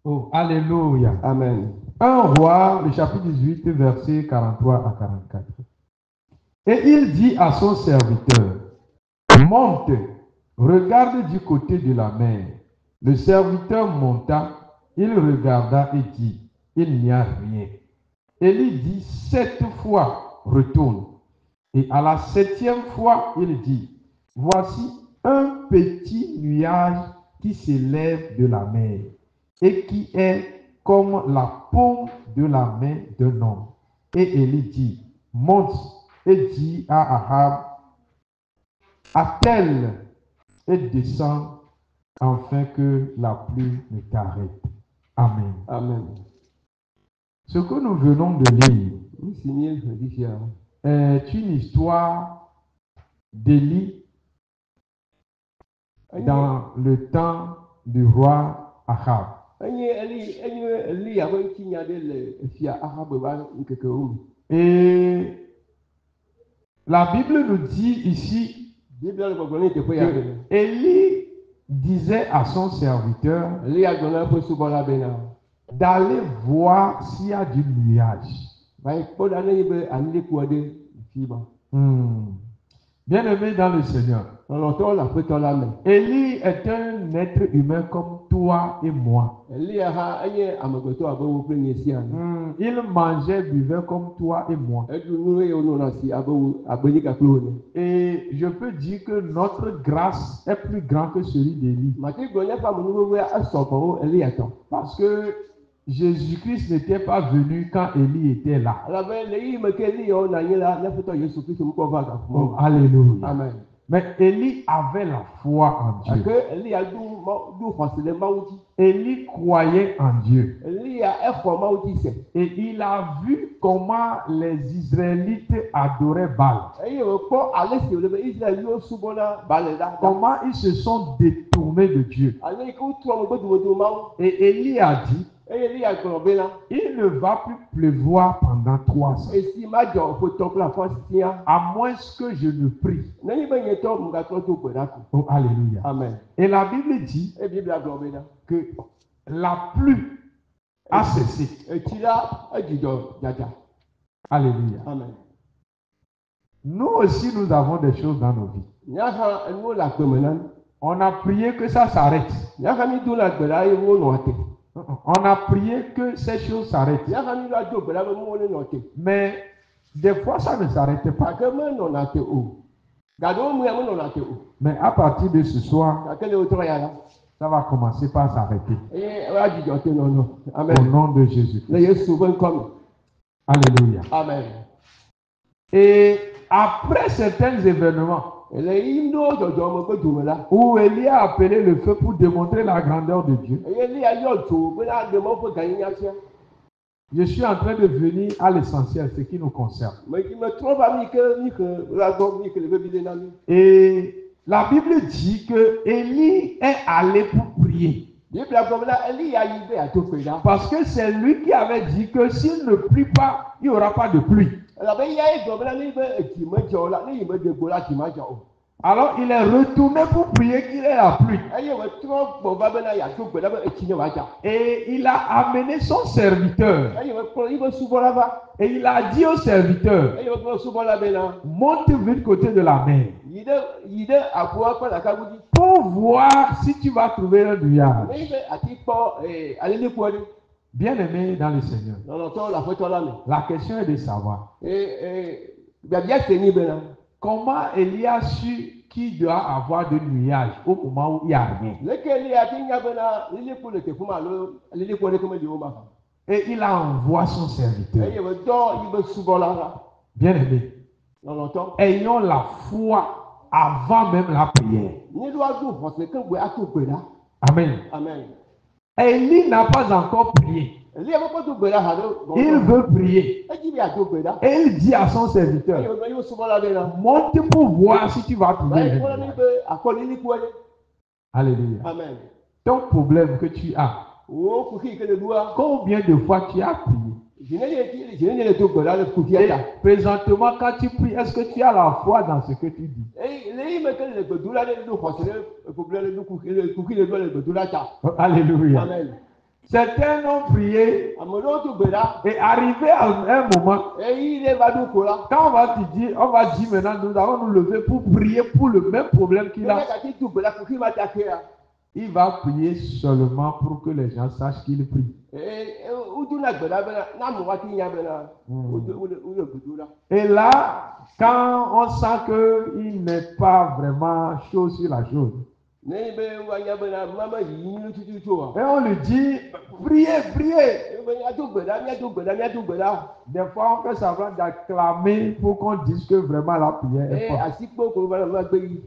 Oh, alléluia. Amen. 1 Roi, le chapitre 18, versets 43 à 44. Et il dit à son serviteur, monte, regarde du côté de la mer. Le serviteur monta, il regarda et dit, il n'y a rien. Élie dit 7 fois, retourne. Et à la 7e fois, il dit, voici un petit nuage qui s'élève de la mer et qui est comme la paume de la main d'un homme. Et Élie dit, monte et dit à Ahab, attelle et descend afin que la pluie ne t'arrête. Amen. Amen. Ce que nous venons de lire Nous signons le différent. est une histoire d'Élie dans le temps du roi Ahab. Et la Bible nous dit ici que Élie disait à son serviteur d'aller voir s'il y a du nuage. Bien-aimé dans le Seigneur, Élie est un être humain comme toi et moi. Il mangeait, buvait comme toi et moi. Et je peux dire que notre grâce est plus grande que celui d'Élie. Parce que Jésus-Christ n'était pas venu quand Élie était là. Oh, alléluia. Amen. Mais Élie avait la foi en Dieu. Élie croyait en Dieu. Et il a vu comment les Israélites adoraient Baal. Comment ils se sont détournés de Dieu. Et Élie a dit, il ne va plus pleuvoir pendant 3 ans. À moins que je ne prie. Oh, alléluia. Amen. Et la Bible dit que la pluie a cessé. Alléluia. Amen. Nous aussi, nous avons des choses dans nos vies. On a prié que ça s'arrête. On a prié que ces choses s'arrêtent. Mais des fois, ça ne s'arrêtait pas. Mais à partir de ce soir, ça va commencer par s'arrêter. Au nom de Jésus. Alléluia. Amen. Et après certains événements, où Élie a appelé le feu pour démontrer la grandeur de Dieu, je suis en train de venir à l'essentiel, ce qui nous concerne. Et la Bible dit que Élie est allé pour prier. Parce que c'est lui qui avait dit que s'il ne prie pas, il n'y aura pas de pluie. Alors il est retourné pour prier qu'il ait la pluie. Et il a amené son serviteur. Et il a dit au serviteur, monte vite côté de la mer pour voir si tu vas trouver un nuage. Bien-aimé dans le Seigneur, la question est de savoir comment Élie a su qu'il doit avoir des nuages au moment où il n'y a rien. Et il a envoyé son serviteur. Bien-aimé, ayons la foi avant même la prière. Amen. Amen. Élie n'a pas encore prié. Il veut prier. Et il dit à son serviteur, monte pour voir si tu vas trouver. Alléluia. Amen. Ton problème que tu as, combien de fois tu as prié? Et présentement, quand tu pries, est-ce que tu as la foi dans ce que tu dis? Oh, alléluia. Amen. Certains ont prié Ameɖewo do gbe ɖa. et arrivé à un moment, Eyi ɖe va ɖo ko la. quand on va dire maintenant, nous allons nous lever pour prier pour le même problème qu'il Ne a. gati do gbe ɖa kuku ma ta ke ya. Il va prier seulement pour que les gens sachent qu'il prie. Wodona gbe ɖa bena na amewo ati nya bena wole gbe do ɖa. Et là, quand on sent qu'il n'est pas vraiment chaud sur la chose, Ne be woanya bena mama yi nu tututu o. et on lui dit, priez, priez. Be nya do gbe ɖa, mia do gbe ɖa, mia do gbe ɖa. Des fois, on fait semblant d'acclamer pour qu'on dise que vraiment la prière est forte. Asikpo ko va na gbe yi.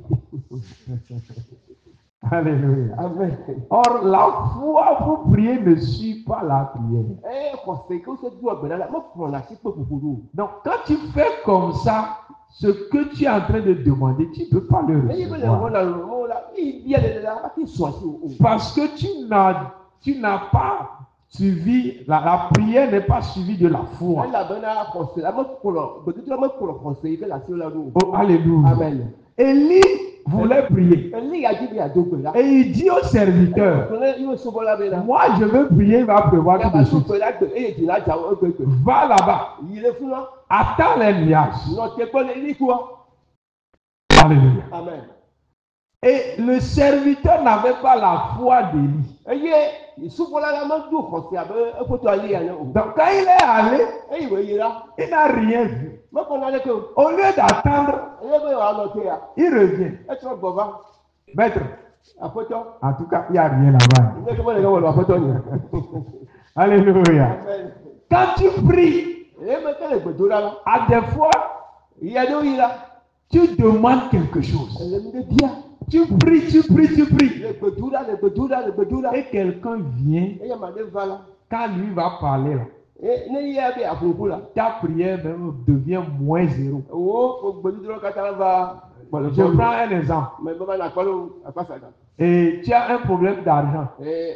Alléluia. Amen. Or, la foi pour prier ne suit pas la prière. Xɔse ke wose do gbe ɖa la, me kplɔna asikpo ƒoƒo ɖo. Donc, quand tu fais comme ça, ce que tu es en train de demander, tu ne peux pas le Eyi be le recevoir. wɔna lolo la, eyi bia le la, ati sɔ asi o. Parce que tu n'as pas suivi, la prière n'est pas suivie de la foi. Elabena xɔse la me kplɔ gbedodo la me kplɔ xɔse yi ke le asi la ɖo. Oh, alléluia. Amen. Élie voulait prier. Eli ya di be ado gbe ɖa. Et il dit au serviteur, Kone iwo subɔla be na. moi je veux prier, il va prévoir tout de Yaba do suite. gbe ɖa gbe eye dzi la dza wo egbe gbe. Va là-bas, Yi le funu la. attends les nuages. Nɔ te kpɔ le eli kua. Alléluia. Amen. Et le serviteur n'avait pas la foi d'Élie. Eye subɔla la me do xɔse abe ekpoto ali ene o. Donc quand il est allé, Eyi wo yi la. il n'a rien vu. Me kpɔ na ɖeke o. Au lieu d'attendre, Eye be wòanɔ te ya. il revient. Etrɔ gbɔ va. Maître, Aƒetɔ. en tout cas, il n'y a rien là-bas. Ne ke me le ke wɔ aƒetɔ nye. Alléluia. Amen. Quand tu pries, Eye me ke le gbe do ɖa la. à des fois, Yi aɖewo yi la. tu demandes quelque chose. Ele nu ɖe bia. Tu pries, tu pries, tu pries. Le gbe do ɖa, le gbe do ɖa, le gbe do ɖa. Et quelqu'un vient, Eye ame aɖe va la. quand lui va parler là, Ne yi ya be aƒoƒo la. ta prière même devient moins zéro. Wo gbedodo katã va Je prends un exemple. me be na kpɔ ɖo akpasaga. Et tu as un problème d'argent.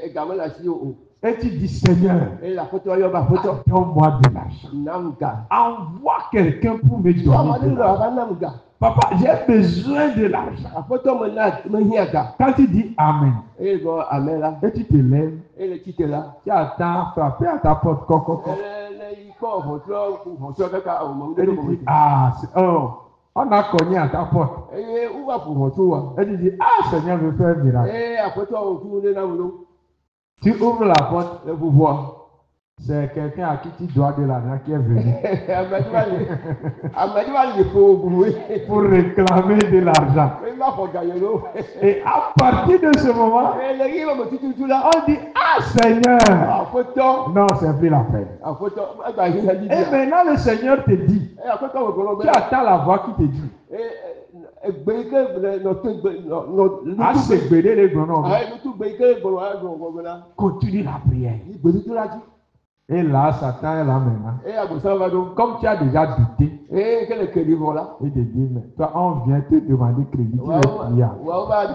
Ega me le asi o. Et tu dis, Seigneur, Eye aƒetɔ yɔ be aƒetɔ. donne-moi de l'argent. Nam ga. Envoie quelqu'un pour me Ame aɖe donner de lɔ l'argent. ava nam ga. Papa, j'ai besoin de l'argent. Aƒetɔ me hiã ga. Quand tu dis Amen, Eye gbɔ ame la. et tu te lèves, Eye le tite la. tu attends frapper à ta porte. Coco. Le yi kɔ ʋɔtrɔ kaka o mɔ Et ŋdɔ tu dis, ah, on a cogné à ta porte. Eye wova ƒo ʋɔtrɔ wa. Et tu dis, ah, Seigneur, je fais un miracle. Eye aƒetɔ o tu ne na wo Tu ouvres la porte, le ʋuʋua. c'est quelqu'un à qui tu dois de l'argent qui est venu Ame aɖe va le ƒo wo buru. pour réclamer de l'argent. Eye va xɔ gayɔ ɖo. Et à partir de ce moment, Le yi me tututu la. on dit, ah, Seigneur. Aƒetɔ. Non, c'est plus la peine. Aƒetɔ egba yi la di Et bia. maintenant, le Seigneur te dit, Aƒetɔ me gblɔ tu be. attends la voix qui te dit, Egbe yi ke le nɔ te gbe nɔ ah, c'est gbédé les grenons. nutu gbe yi ke gblɔ agblɔ la. Continue la prière. Yi gbedodo la dzi. Et là, Satan est là maintenant. Eye agbosã va ɖo. Comme tu as déjà douté, Eye ke le keɖi vɔ la. il te dit, mais toi, on vient te demander crédit, tu veux prier. Wova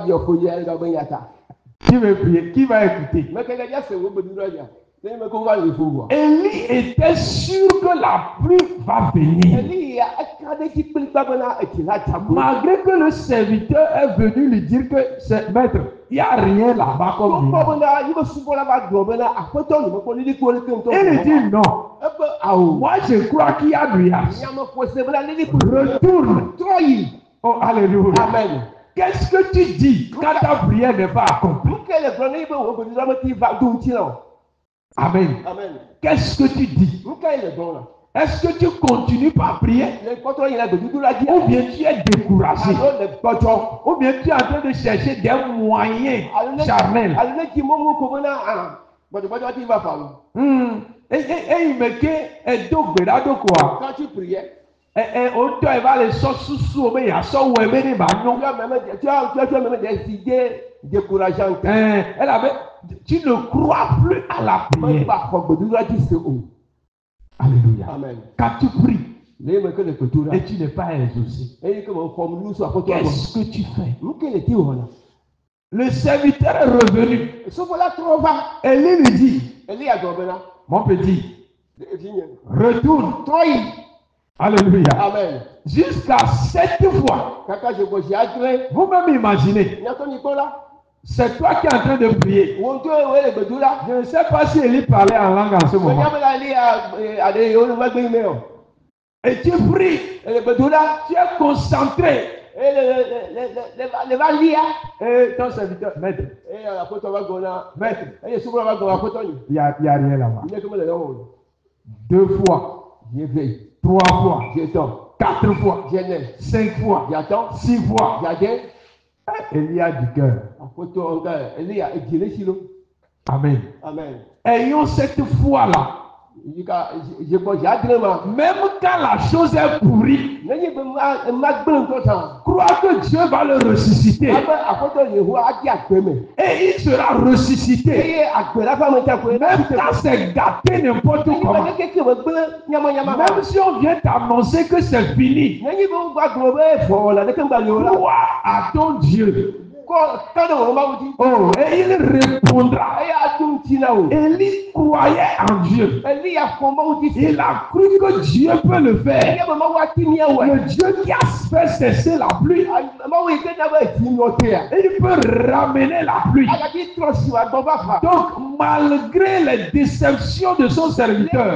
diɔ fo yia ɛga be yata. Tu veux prier, qui va écouter? Me keke dza se wo gbedodo ya. Ne me ko va le fo vɔ. Élie était sûr que la pluie va venir. Eli ya eka ɖe dzi kpli gba bena etsi la dza bo. Malgré que le serviteur est venu lui dire que c'est maître, il n'y a rien là-bas comme Wokpɔ miracle. bena yi be subɔla va gblɔ bena aƒetɔ ne me kpɔ lilikpo le ke ŋutɔ. Et il dit non. Ebe awo. Moi, je crois qu'il y a du yas. Nyame ƒo se bena lilikpo. Retourne. Trɔ yi. Oh, alléluia. Amen. Qu'est-ce que tu dis quand ta prière n'est pas accomplie? Nuke le gblɔ ne yi be wo gbedodo la me ti va do ŋuti la o. Amen. Amen. Qu'est-ce que tu dis? Nuke le gblɔ la. Est-ce que tu continues par prier Le kpɔtɔ yi la gbedodo la dzi. ou bien tu es découragé Alo le gbɔdzɔ. ou bien tu es en train de chercher des moyens charnels? Alo ne dzi mɔmu ko bena gbɔdzɔgbɔdzɔ ti va fa lo. Et il me dit, do gbedado quoi? Quand tu priais. O tɔ eva le sɔ susu o be yasɔ wɔ ebe ne ba Tu nyɔ. as même des idées décourageantes. Elle avait, tu ne crois plus à la Même prière. pas xɔ gbedodo la dzi se o. Alléluia. Amen. Quand tu pries Ne yi me ke le gbedo la. et tu n'es pas exaucé, Eyi ke me xɔm nu so aƒetɔ gbɔ. qu'est-ce que tu fais? Nuke le ti wɔna. Le serviteur est revenu. Subɔla trɔ va. Élie lui dit, Eli agblɔ bena. mon petit, Evinye. retourne. Trɔ yi. Alléluia. Amen. Jusqu'à 7 fois. Kaka je gbɔ zi adre. Vous-même imaginez. Nyatɔ ni kpɔ la. c'est toi qui es en train de prier. Wọ́n tó ìwé lè gbẹ̀dú la. Je ne sais pas si Élie parlait en langue en ce Wọ́n moment. yá bẹ́ẹ̀ ní àdé olùmọ̀gbẹ́ yìí mẹ́ọ̀. Et tu pries, Lè gbẹ̀dú la. tu es concentré. Lè bá lé ya. Et ton serviteur, maître, Àkótó bá gbọ́n náà. maître, Súnmọ́ bá gbọ́n àkótó yìí. il y a rien là-bas. Ìyẹn tó mọ̀ lẹ́yìn ọ̀hún. 2 fois, J'ai veillé. 3 fois, J'ai temps. 4 fois, J'ai né. 5 fois, J'ai temps. 6 fois. J'ai dé. Élie a du cœur. Àkótó ọ̀gá ẹ̀ ẹ̀lẹ́ yà ìdílé sí ló. Amen. Amen. Ayons cette foi-là. Yìí ká j'ai bọ̀ j'ai adré ma. Même quand la chose est pourrie, Lẹ́yìn pé má gbẹ̀rù tó tàn. crois que Dieu va le ressusciter. Abẹ́ àkótó yìí hu á di àgbẹ̀mẹ̀. Et il sera ressuscité. Eye àgbẹ̀rẹ̀ fáwọn ẹ̀jẹ̀ pé. Même quand c'est gâté n'importe Lẹ́yìn comment. pé kékeré wọ́n gbé yamayama. Même si on vient t'annoncer que c'est fini, Lẹ́yìn pé wọ́n gbàgbọ́ bẹ́ẹ̀ fọ̀ la lẹ́kẹ̀ ń gbà yóò la. crois à ton Dieu. Kọ́dọ̀ wọn máa wùdí. Oh, et il répondra. Eye adùn tí náà o. Élie croyait en Dieu. Ẹ̀lẹ́ yà fọ̀ máa wùdí. Il a cru que Dieu peut le faire. Ẹ̀yẹ́ bẹ̀ máa wá tí ní ẹ̀wẹ̀. Le Dieu qui a fait cesser la pluie, Máa wọ ìgbẹ́ náà bẹ̀ tí ní ọtí yà. il peut ramener la pluie. Àgàtí tọ̀sí wa gbọ́ bá fà. Donc, malgré les déceptions de son serviteur,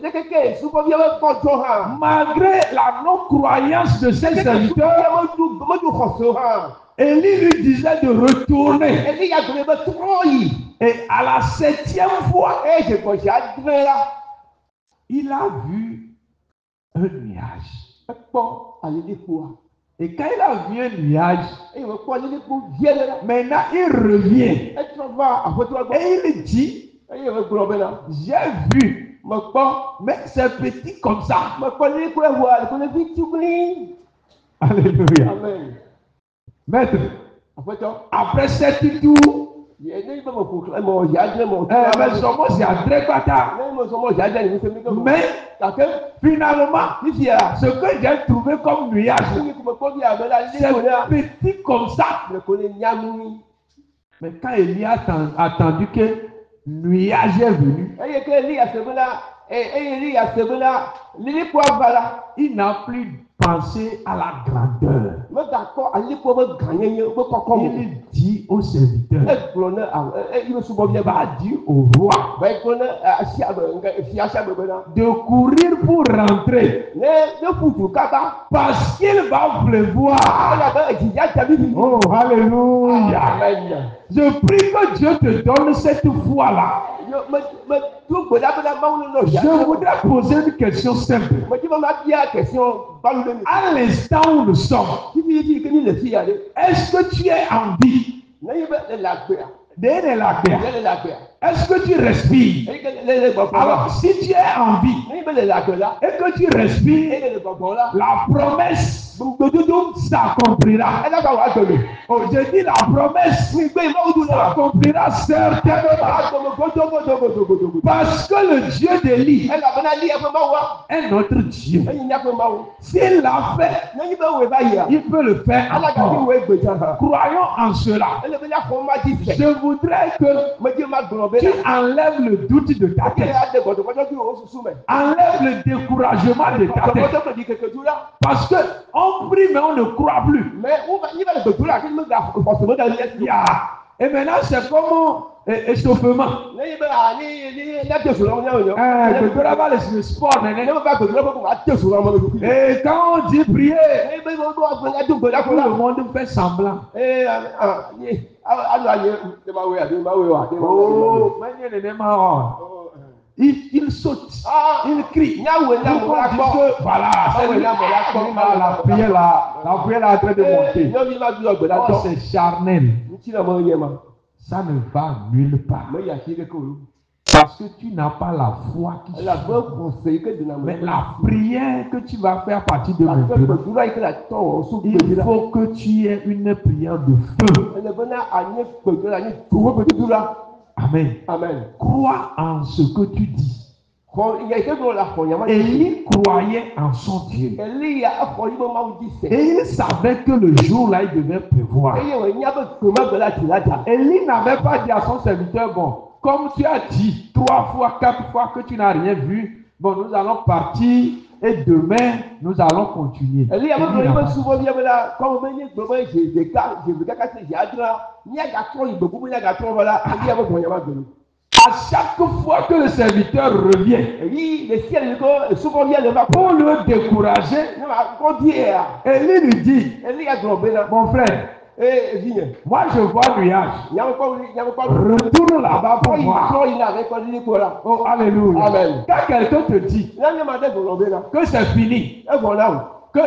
Lékèké ìsúkọ́ bí ẹ bẹ́ kọ́ tó hàn. malgré la non-croyance de ses serviteurs, Mọ́jú kọ̀sọ̀ hàn. Élie lui disait de retourner. Ẹ̀lẹ́ yà gbẹ̀rẹ̀ bẹ́ tó yìí. Et à la 7e fois, Ẹ̀ ṣe kọ̀ ṣe àdúrà la. il a vu un nuage. Ẹ kpọ́ àlélépo wa. Et quand il a vu un nuage, Ẹ yẹ kpọ́ àlélépo díẹ̀ lẹ́la. maintenant il revient. Ẹ tún bá àfọ́tí wa gbọ́. Et il dit, Ẹ yẹ gbọ́dọ̀ bẹ́ẹ̀ la. j'ai vu, Mọ̀ kpọ́. mais c'est petit comme ça. Mọ̀ kpọ́ àlélépo ẹ̀ wọ àlélépo fi tukuli. Alléluia. Amen. Maître, Àfọ́tọ́. après 7 tours, Yẹ ní bẹ́ẹ̀ mọ̀ fòkìlẹ̀ mọ̀ yà á dẹ́ mọ̀. mais somos à Drekbata. Lẹ́yìn mọ̀ sọ́mọ̀ yà á dẹ́ ní sẹ́mi kẹ́kọ̀ọ́. Mais Kàkẹ́. finalement, Fífi yà. ce que j'ai trouvé comme nuage, Sẹ́mi kò mọ̀ kpọ́ bí àbẹ̀ la c'est lélépo la. petit comme ça. Mẹ̀ kò lè nyàmú. Mais quand Élie a attendu que nuage est venu, Ẹ yẹ kẹ́ Élie àsèbé la. Ẹ yẹ Élie àsèbé la. Lélépo àbá la. il n'a plus pensé à la grandeur. Mẹ gakọ alikọ bẹ ganyẹnyẹ bẹ kọkọ mu. Il dit au serviteur, Gblɔ ne i bɛ subɔ il biɛ va ba. dire au roi Bɛ gblɔ ne fiase bɛ bɛ na. de courir pour rentrer Ne futu kaka. parce qu'il va pleuvoir. Ɛyà bɛ edzidza jabi bi. Oh, alléluia. Amen. Je prie que Dieu te donne cette foi-là. Mɛ tu gbɛdɛ bɛ na mawu ne lɔ Je voudrais poser une question simple. Mɛ ti ma ma bia question balu le mi. À l'instant où nous sommes, Tibi yi ke ni le fi ya de. est-ce que tu es en vie? Ne yi bɛ le la gbɛa. Ne la paix. Ne le la gbɛa. Est-ce que tu respires? Eyi ke le gbɔgbɔ la. Alors, si tu es en vie Ne yi bɛ le la gbɛ la. et que tu respires, Eyi le gbɔgbɔ la. la promesse Gbɔdodo. s'accomplira. Ɛna ka wa gbɛdo. Oh, je dis la promesse Mi gbɛ yi ma wudu la. s'accomplira certainement. Godogodogodogodogodo. Parce que le Dieu d'Élie Ẹnna bẹ́ẹ̀ ni ẹ̀fọ́ máa wá. est notre Dieu. Ẹyin ní ẹ̀fọ́ máa wò. S'il l'a fait, Lẹ́yìn bẹ́ẹ̀ wò báyìí à. il peut le faire Alága tí encore. wo ègbèjà hàn. Croyons en cela. Ẹlẹ́bí ní ẹ̀fọ́ máa ti fẹ̀. Je voudrais que Méjì máa gbọ̀rọ̀ tu bẹ́ẹ̀ náà. enlèves le doute de ta Kí tête. ẹ á dé gbọ̀dọ̀gbọ̀dọ̀ kí o sùsù mẹ́. Enlève le découragement de ta tête. Gbọ̀dọ̀gbọ̀dọ̀ kò di kẹ̀kẹ́ dúró. Parce que on prie mais on ne croit plus. Mẹ yí bá lè gbẹ̀dúrà kí ni mo gbà fọ̀sùn mọ́tà ní ẹ̀sìn. Yeah. Et maintenant, c'est comme échauffement. Lẹ́yìn bẹ́ẹ̀ à ní lẹ́tẹ̀sùn lọ́wọ́ ní ọ̀yọ́. Le global est le sport. Lẹ́yìn bá gbẹ̀dúrà fún wa tẹ̀sùn lọ́wọ́ lójú. Et quand on dit prier, Lẹ́yìn bẹ́ẹ̀ wọ́n bá gbẹ̀dúrà gbẹ̀dúrà tout kó le la. monde fait semblant. Alo ayé ẹ máa wé àdé máa wé wa. Oh, mais il n'est pas hors. Il saute, il crie. Nyàwé náà mo la gbọ́. Que, voilà, c'est la prière là en train de monter. Nyɔnu ma bi ɔgbɛ la Oh, dɔ. c'est charnel. Ŋutsi la mo yɛ ma. Ça ne va nulle part. Me yà si ɖeke o. Parce que tu n'as pas la foi qui La gbɛ kɔsɛ yi ke dina me. Mais la prière que tu vas faire à partir de La gbɛ maintenant, gbɛdúrà yi ke la tɔ wɔ so il gbɛdúrà. faut que tu aies une prière de feu. Ɛnɛ bɛ na anyi gbɛdúrà anyi tuwo gbɛdúrà. Amen. Amen. Crois en ce que tu dis. Xɔ ìyá ike gbɔ la xɔ nyama. Élie croyait en son Dieu. Eli ya exɔ yi be mawu di sɛ. Et il savait que le jour-là, il devait pleuvoir. Eye wò nya be gbema gbɛ la ti la da. Élie n'avait pas dit à son serviteur, bon, comme tu as dit 3 fois, 4 fois que tu n'as rien vu, bon, nous allons partir et demain, nous allons continuer. Eli ya mo ko subo bia bela ko mo ni gbo mo je ka ti jadra ni aga tro igbo bu ni aga tro bela ali ya mo ya ma gbelu. À chaque fois que le serviteur revient, Eli le ciel ko subo bia le va pour le décourager, na ma ko dia. Élie lui dit, Eli ya gbo be na. mon frère, Vigne. moi je vois nuage. Ya mo ko Retourne là-bas pour voir. tro ina avec ko ni ko la. Oh, alléluia. Amen. Quand quelqu'un te dit Na ni ma de gbo be na. que c'est fini, E go na. que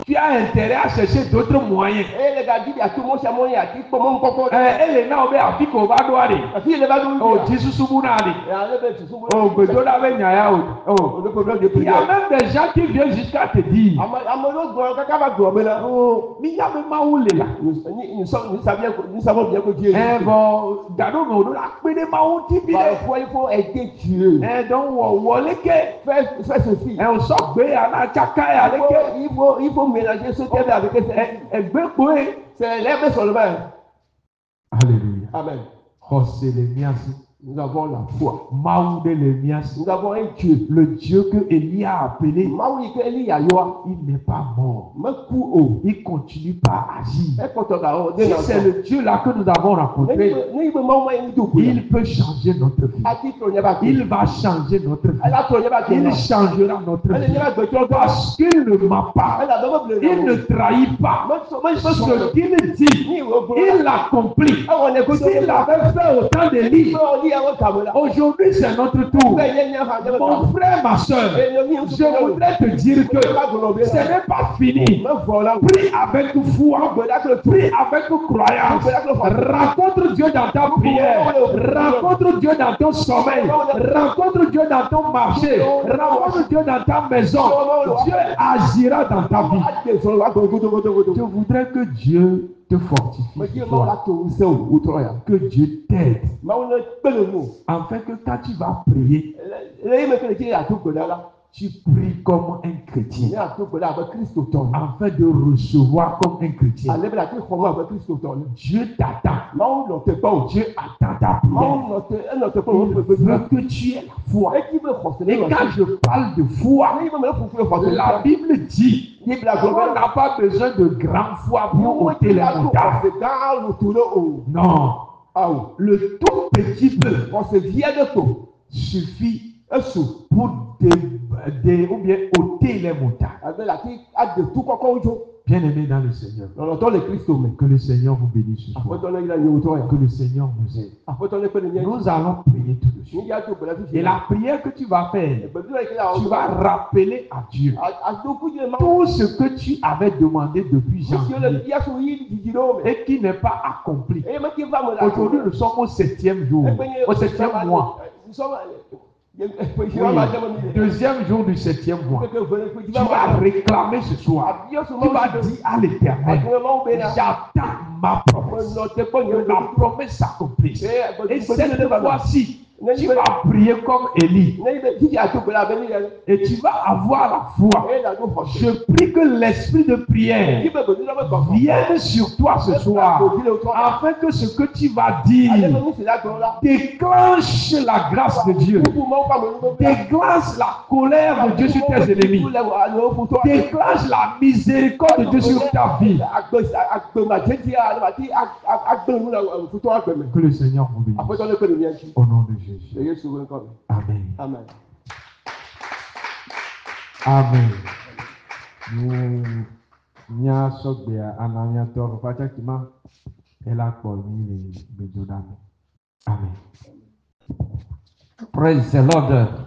tu as intérêt à chercher d'autres moyens. Le gars dit à tout le monde c'est mon ya ti ko mo ko. Elle n'a pas envie qu'on va doire. Afi le ba do. Oh, Jésus Subunali. Ya le be tu subo. Oh, Bedola Benyaya. Oh, Le problème de il y a prière. même des gens qui viennent jusqu'à te dire, Amalo go ka ba do be na. oh, mais il y a même Maoulé là. Nous savons bien que Dieu Eh bon, Gado Modo la pédé Maouti bide. parfois il faut aider Dieu. Eh donc, Woleke. Fais ceci. Eh, on sort bé à la Tchaka et à l'éke. Il faut mélanger ce terme avec ce terme. Eh, Bekoué. C'est l'herbe seulement. Alléluia. Amen. José le miasi. Nous avons la foi. Maoudé le miasi. Nous avons un Dieu. Le Dieu que Élie a appelé, Maoui que Eli ya yoa. il n'est pas mort. Me ku o. Il continue par agir. E ko to ga o de Si na. c'est le Dieu là que nous avons rencontré, Ni be mawo ni do ku. il peut changer notre vie. Ati to nya ba. Il va changer notre vie. Ala to nya ba. Il changera notre Elle vie. nya ba gbe to ba. Parce qu'il ne ment pas. Elle a d'abord bleu. Il ne trahit pas. Ce qu'il dit, Ni o bo. il l'accomplit. On est S'il avait fait autant de livres, aujourd'hui c'est notre tour. Mon frère, ma soeur, je voudrais te dire que ce n'est pas fini. Prie avec foi, prie avec croyance. Rencontre Dieu dans ta prière, rencontre Dieu dans ton sommeil, rencontre Dieu dans ton marché, rencontre Dieu dans ta maison. Dieu agira dans ta vie. Je voudrais que Dieu te fortifie. Que Dieu t'aide. Afin que quand tu vas prier, tu pries comme un chrétien. Afin de recevoir comme un chrétien. Dieu t'attend. Dieu attend ta prière. Il veut que tu aies la foi. Et quand je parle de foi, la Bible dit qu'on n'a pas besoin de grande foi pour ôter les montagnes. Non. Le tout petit peu suffit pour ou bien ôter les montagnes. Bien-aimés dans le Seigneur, que le Seigneur vous bénisse ce soir. Que le Seigneur nous aide. Nous allons prier tout de suite. Et la prière que tu vas faire, tu vas rappeler à Dieu tout ce que tu avais demandé depuis janvier et qui n'est pas accompli. Aujourd'hui, nous sommes au 7e jour, au 7e mois. Oui, deuxième jour du 7e mois. Tu vas réclamer ce soir. Tu vas dire à l'Éternel, j'attends ma promesse. Que la promesse s'accomplisse. Et cette fois-ci, tu vas prier comme Élie. Et tu vas avoir la foi. Je prie que l'esprit de prière vienne sur toi ce soir. Afin que ce que tu vas dire déclenche la grâce de Dieu. Déclenche la colère de Dieu sur tes ennemis. Déclenche la miséricorde de Dieu sur ta vie. Que le Seigneur vous bénisse. Au nom de Jésus. Amen. Amen. Amen. Nous Amen. Praise the Lord.